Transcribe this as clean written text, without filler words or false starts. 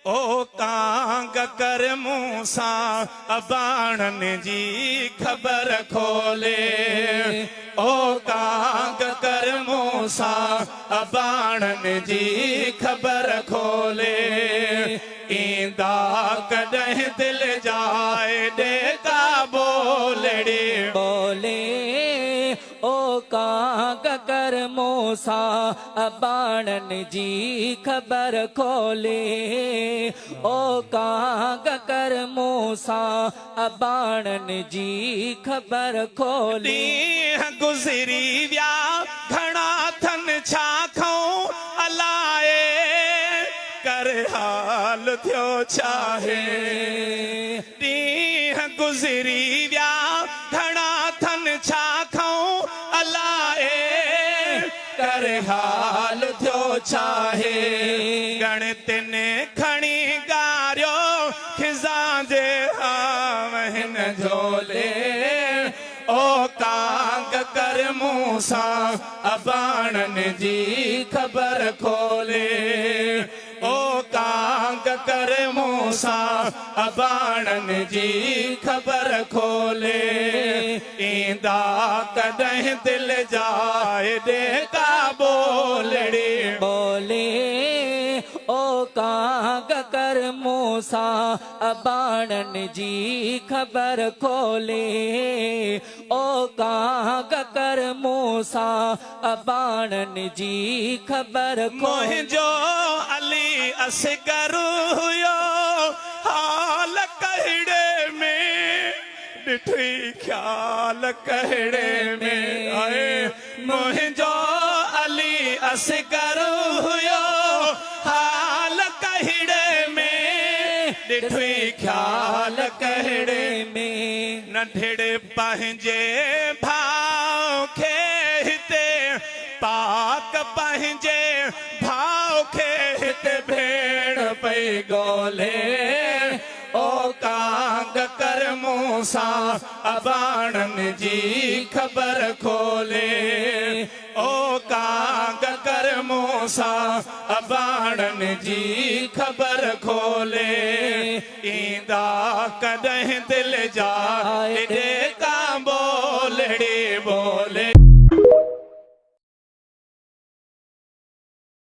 ओ कांग कर मूसा अबाणन जी खबर खोले। ओ कांग कर मूसा अबाणन जी खबर खोले। ईंदा कॾहिं दिल जाए डेका बोलड़े बोले ओ कांग कर मूसा अबाणन जी खबर खोले। ओ कांग कर मूसा अबाणन जी खबर खोले। गुज़री विया घणा थन छा खाऊं अलाए कर हाल थियो चाहे। ॾींहं गुज़री विया घणा थन छा खाऊं अलाए कर हाल थियो चाहे। गणतिन खणी गारियो खिज़ां जे आहिन झोले। ओ कांग कर मूसा अबाणन जी खबर खोले। ओ कांग कर मूसा अबाणन जी खबर खोले। ईंदा कॾहिं दिल जाए डेका बोलड़े बोले ओ कांग कर मूसा अबाणन जी खबर खोले। ओ कांग कर मूसा अबाणन जी खबर खोले। मुंहिंजो अली असगर हुयो हाल कहिड़े में ॾिठी ख्याल कहिड़े में आए। मुंहिंजो अली असगर हुयो हाल कहिड़े में ॾिठी ख्याल कहिड़े में। नंढड़े पंहिंजे भाउ खे हिते पाक पंहिंजे भाउ खे हिते भेण पई ॻोल्हे। ओ कांग कर मूसा अबाणन जी खबर खोले। ओ कांग कर मूसा अबाणन जी खबर खोले। ईंदा कॾहिं दिल जाए डेका बोलड़े बोले।